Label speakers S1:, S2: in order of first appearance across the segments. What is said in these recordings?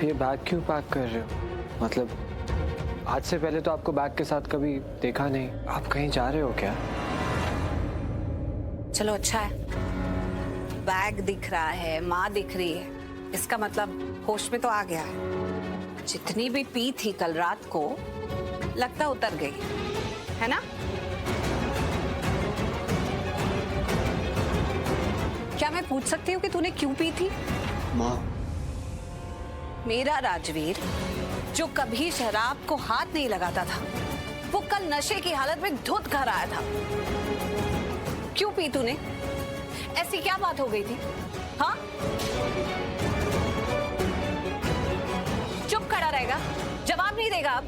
S1: ये बैग क्यों पैक कर रहे हो? मतलब आज से पहले तो आपको बैग के साथ कभी देखा नहीं। आप कहीं जा रहे हो क्या?
S2: चलो अच्छा है, बैग दिख रहा है, माँ दिख रही है, इसका मतलब होश में तो आ गया है। जितनी भी पी थी कल रात को लगता उतर गई है ना? क्या मैं पूछ सकती हूँ कि तूने क्यों पी थी?
S1: माँ,
S2: मेरा राजवीर जो कभी शराब को हाथ नहीं लगाता था, वो कल नशे की हालत में धुत घर आया था। क्यों पी तूने? ऐसी क्या बात हो गई थी? हाँ, चुप खड़ा रहेगा, जवाब नहीं देगा अब।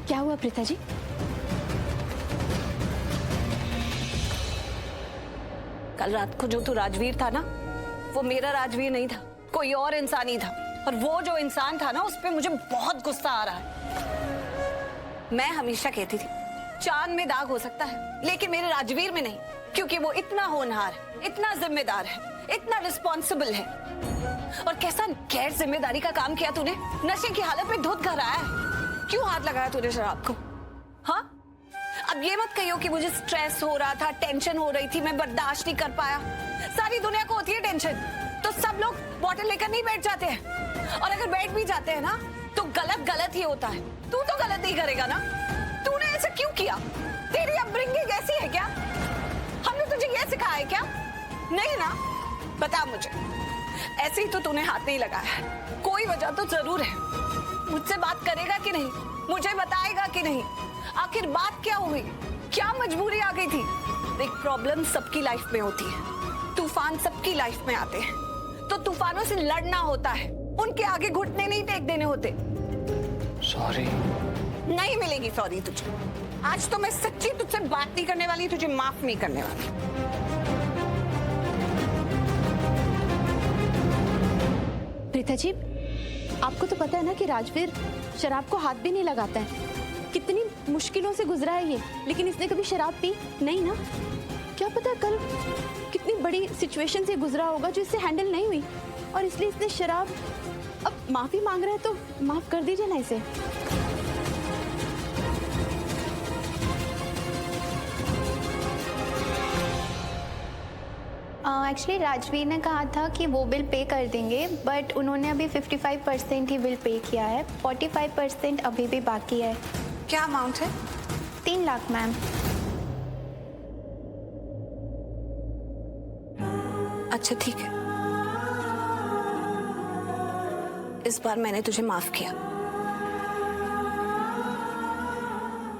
S3: क्या हुआ प्रीता जी?
S2: कल रात को जो तू राजवीर था ना, वो मेरा राजवीर नहीं था, कोई और इंसान ही था। और वो जो इंसान था ना, उस पे मुझे बहुत गुस्सा आ रहा है। मैं हमेशा कहती थी चांद में दाग हो सकता है, लेकिन मेरे राजवीर में नहीं, क्योंकि वो इतना होनहार है, इतना जिम्मेदार है, इतना रिस्पॉन्सिबल है। और कैसा गैर जिम्मेदारी का काम किया तूने? नशे की हालत में धुत घर आया है। क्यों हाथ लगाया तूने शराब को? हाँ, अब ये मत कहियो कि मुझे स्ट्रेस हो रहा था, टेंशन हो रही थी, मैं बर्दाश्त नहीं कर पाया। सारी दुनिया को होती है टेंशन, तो सब लोग बॉटल लेकर नहीं बैठ जाते हैं। और अगर बैठ भी जाते हैं ना, तो गलत ही होता है। तू तो गलत नहीं करेगा ना? तूने ऐसा क्यों किया? तेरी अपब्रिंगिंग ऐसी है क्या? हमने तुझे ये सिखाया है क्या? नहीं ना? बता मुझे, ऐसे ही तो तूने हाथ नहीं लगाया है। कोई वजह तो जरूर है। मुझसे बात करेगा कि नहीं? मुझे बताएगा कि नहीं? आखिर बात क्या हुई? क्या मजबूरी आ गई थी? देख, प्रॉब्लम सबकी लाइफ में होती है, तूफान सबकी लाइफ में आते हैं, तो तूफानों से लड़ना होता है, उनके आगे घुटने नहीं टेक देने होते।
S1: सॉरी।
S2: नहीं मिलेगी सॉरी तुझे। आज तो मैं सच्ची तुझसे बात नहीं करने वाली, तुझे माफ नहीं करने वाली।
S3: प्रीता जी, आपको तो पता है ना कि राजवीर शराब को हाथ भी नहीं लगाता है। कितनी मुश्किलों से गुजरा है ये, लेकिन इसने कभी शराब पी नहीं ना। क्या पता कल कितनी बड़ी सिचुएशन से गुजरा होगा जो इससे हैंडल नहीं हुई, और इसलिए इसने शराब। अब माफी मांग रहा है तो माफ कर दीजिए ना इसे।
S4: एक्चुअली राजवीर ने कहा था कि वो बिल पे कर देंगे, बट उन्होंने अभी 55% ही बिल पे किया है, 45% अभी भी बाकी है।
S2: क्या अमाउंट है?
S4: 3 लाख मैम।
S2: अच्छा ठीक है, इस बार मैंने तुझे माफ किया,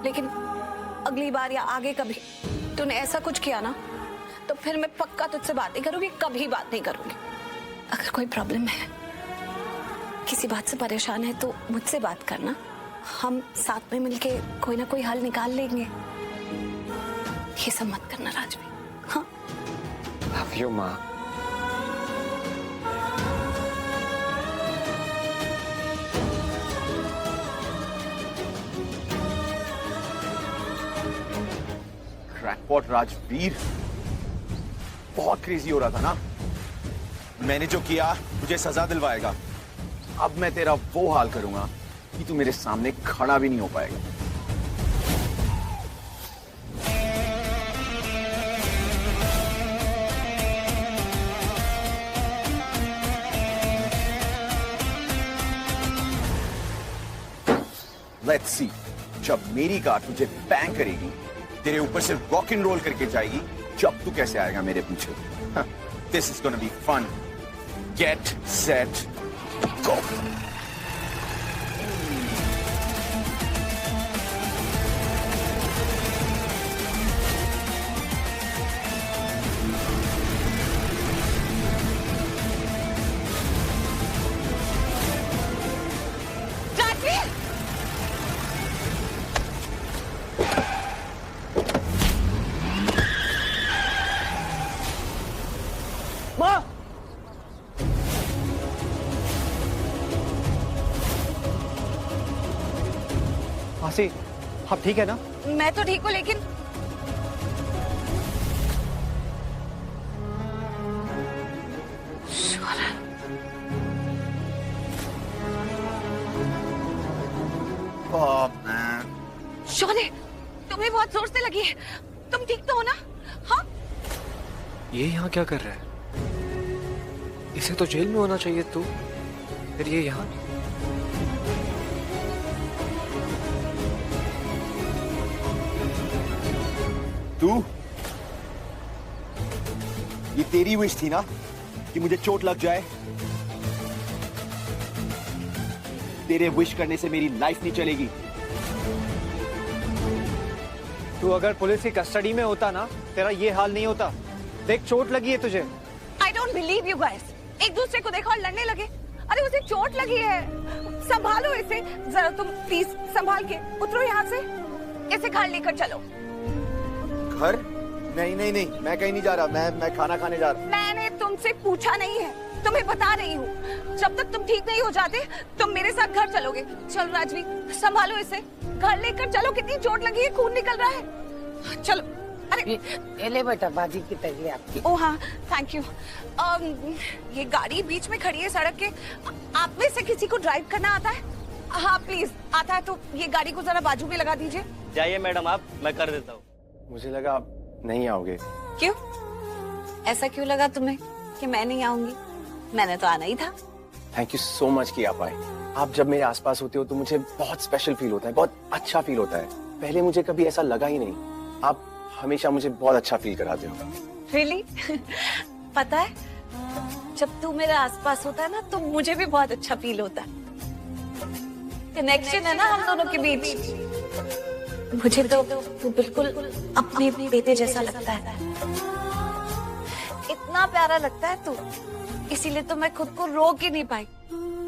S2: लेकिन अगली बार या आगे कभी तूने ऐसा कुछ किया ना, तो फिर मैं पक्का तुझसे बात नहीं करूंगी, कभी बात नहीं करूंगी। अगर कोई प्रॉब्लम है, किसी बात से परेशान है, तो मुझसे बात करना, हम साथ में मिलके कोई ना कोई हल निकाल लेंगे। ये सब मत करना राजवीर। हाँ,
S1: लव यू माँ।
S5: क्रैकपॉट राजवीर बहुत क्रेजी हो रहा था ना। मैंने जो किया तुझे सजा दिलवाएगा। अब मैं तेरा वो हाल करूंगा कि तू मेरे सामने खड़ा भी नहीं हो पाएगा। लेट्स सी, जब मेरी कार तुझे बैंग करेगी, तेरे ऊपर से रॉक एंड रोल करके जाएगी, जब तू कैसे आएगा मेरे पीछे। This is gonna be fun. Get set go.
S1: मासी, आप ठीक है ना?
S2: मैं तो ठीक हूँ, लेकिन शौर्य, तुम्हें बहुत जोर से लगी है। तुम ठीक तो हो ना? हाँ?
S1: ये यहाँ क्या कर रहा है? इसे तो जेल में होना चाहिए, तू फिर ये यहाँ?
S5: तू, ये तेरी विश थी ना कि मुझे चोट लग जाए? तेरे विश करने से मेरी लाइफ नहीं चलेगी।
S1: तू अगर पुलिस की कस्टडी में होता ना, तेरा ये हाल नहीं होता। देख, चोट लगी है तुझे।
S2: I don't believe you guys. एक दूसरे को देखा और लड़ने लगे। अरे उसे चोट लगी है, संभालो इसे। जरा तुम प्लीज संभाल के उतरो यहाँ से। इसे घर लेकर चलो।
S5: घर? नहीं नहीं नहीं, मैं कहीं नहीं जा रहा। मैं खाना खाने जा रहा हूँ।
S2: मैंने तुमसे पूछा नहीं है, तुम्हें बता रही हूँ। जब तक तुम ठीक नहीं हो जाते, तुम मेरे साथ घर चलोगे। चलो राजवीर, संभालो इसे, घर लेकर चलो। कितनी चोट लगी है, खून निकल रहा है। चलो। अरे
S6: ये ले बेटा, बाजी की तगड़ी आपकी।
S2: ओ हाँ, थैंक यू। ये गाड़ी बीच में खड़ी है सड़क के। आप में से किसी को ड्राइव करना आता है? हाँ प्लीज, आता है तो ये गाड़ी को जरा बाजू में लगा दीजिए।
S7: जाइए मैडम, आप, मैं कर देता हूँ।
S5: मुझे लगा आप नहीं आओगे।
S2: क्यों? ऐसा क्यों लगा तुम्हें कि मैं नहीं आऊंगी? मैंने तो आना ही था।
S5: थैंक यू सो मच कि आप आए। आप जब मेरे आसपास होते हो तो मुझे बहुत स्पेशल फील होता है, बहुत अच्छा फील होता है। पहले मुझे कभी ऐसा लगा ही नहीं। आप हमेशा मुझे बहुत अच्छा फील कराते हो।
S2: Really? पता है, जब तू मेरे आसपास होता है ना, तो मुझे भी बहुत अच्छा फील होता है। कनेक्शन है ना हम दोनों के बीच। मुझे तो तू बिल्कुल अपने बेटे जैसा लगता है। इतना प्यारा लगता है तू, इसीलिए तो मैं खुद को रोक ही नहीं पाई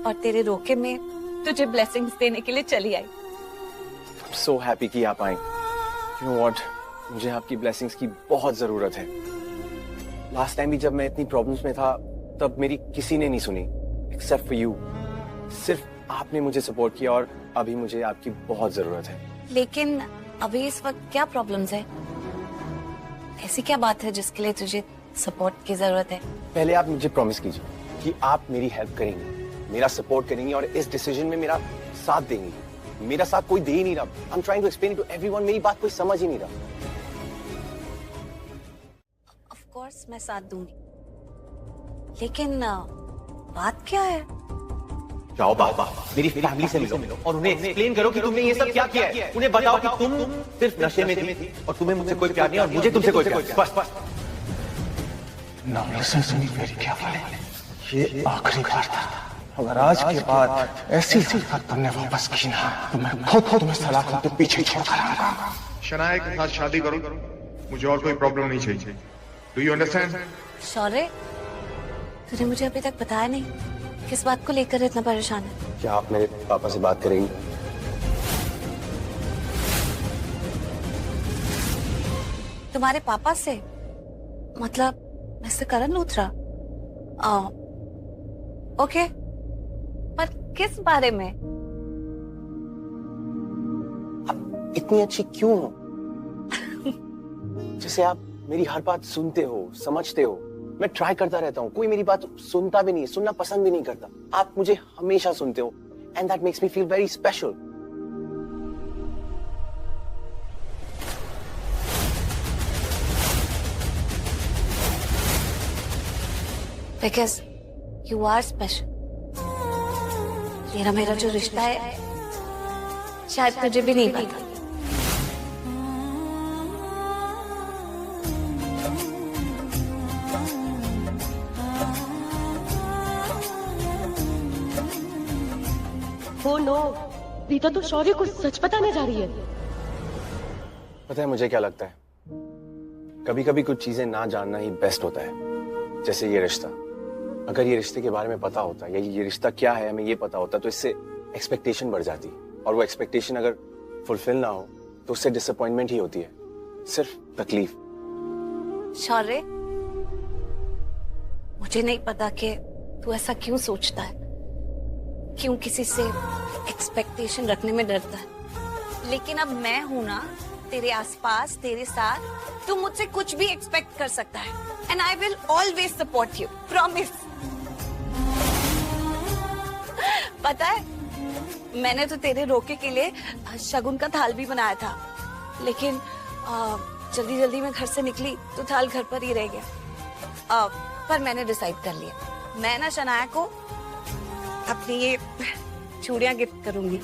S2: और तेरे रोके में तुझे ब्लेसिंग्स देने के लिए चली आई।
S5: I'm so happy कि आप आए। You know what? मुझे आपकी ब्लेसिंग्स की बहुत जरूरत है। लास्ट टाइम भी जब मैं इतनी प्रॉब्लम्स में था, तब मेरी किसी ने नहीं सुनी एक्सेप्ट फॉर यू। सिर्फ आपने मुझे सपोर्ट किया और अभी मुझे आपकी बहुत जरूरत है।
S2: लेकिन अभी इस वक्त क्या प्रॉब्लम्स है? ऐसी क्या बात है जिसके लिए तुझे सपोर्ट की जरूरत है?
S5: पहले आप मुझे प्रॉमिस कीजिए कि आप मेरी हेल्प करेंगी, मेरा सपोर्ट करेंगी और इस डिसीजन में मेरा साथ देंगी। मेरा साथ कोई दे ही नहीं रहा। I'm trying to explain to everyone, मेरी बात कोई समझ ही नहीं रहा।
S2: Of course मैं साथ दूंगी, लेकिन बात क्या है?
S5: जाओ बाबा, मेरी फैमिली से मिलो और उन्हें एक्सप्लेन करो कि तुमने ये सब क्या किया है। उन्हें बताओ कि तुम सिर्फ नशे में थी और तुम्हें मुझसे कोई प्यार नहीं और मुझे तुमसे कोई प्यार नहीं। बस।
S8: Now listen to me very carefully. ये आखिरी बार था। अगर आज के बाद ऐसी हरकत तुमने वापस की ना, तो मैं खुद तुम्हें सलाखों के पीछे छोड़ कर आऊंगा।
S9: शनाया के साथ शादी करो, मुझे और कोई प्रॉब्लम नहीं चाहिए। Do you understand?
S2: शौर्य, तूने मुझे अभी तक बताया नहीं, किस बात को लेकर इतना परेशान है?
S5: क्या आप मेरे पापा से बात करेंगी?
S2: तुम्हारे पापा से? मतलब मिस्टर करण लूथरा? ओके, पर किस बारे में?
S5: आप इतनी अच्छी क्यों हो? जैसे आप मेरी हर बात सुनते हो, समझते हो। मैं ट्राई करता रहता हूँ, कोई मेरी बात सुनता भी नहीं, सुनना पसंद भी नहीं करता। आप मुझे हमेशा सुनते हो and that makes me feel very special.
S2: Because you are special. तेरा मेरा जो रिश्ता है, शायद तुझे भी नहीं पता।
S10: Oh no, रीता तो शौर्य को सच बताने जा रही है।
S5: पता है मुझे क्या लगता है? कभी कभी कुछ चीजें ना जानना ही बेस्ट होता है। जैसे ये रिश्ता, अगर ये रिश्ते के बारे में पता होता या ये रिश्ता क्या है हमें ये पता होता, तो इससे एक्सपेक्टेशन बढ़ जाती और वो एक्सपेक्टेशन अगर फुलफिल ना हो तो उससे डिसअपॉइंटमेंट ही होती है, सिर्फ तकलीफ।
S2: शौर्य, मुझे नहीं पता कि तू ऐसा क्यों सोचता है, क्यों किसी से एक्सपेक्टेशन रखने में डरता है, लेकिन अब मैं हूं ना तेरे आसपास, तेरे साथ, तू मुझसे कुछ भी एक्सपेक्ट कर सकता है and I will always support you, promise. पता है मैंने तो तेरे रोके के लिए शगुन का थाल भी बनाया था, लेकिन जल्दी जल्दी मैं घर से निकली तो थाल घर पर ही रह गया। पर मैंने डिसाइड कर लिया, मैं ना शनाया को अपनी ये चूड़ियां गिफ्ट करूंगी।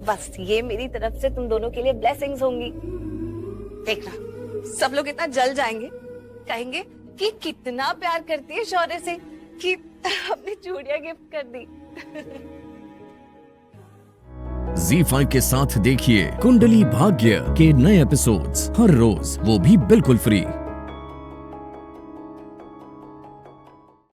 S2: बस ये मेरी तरफ से तुम दोनों के लिए ब्लेसिंग्स होंगी। देखना सब लोग इतना जल जाएंगे, कहेंगे कि कितना प्यार करती है शौर्य से कि अपनी चूड़ियां गिफ्ट कर दी।
S11: ZEE5 के साथ देखिए कुंडली भाग्य के नए एपिसोड्स हर रोज, वो भी बिल्कुल फ्री।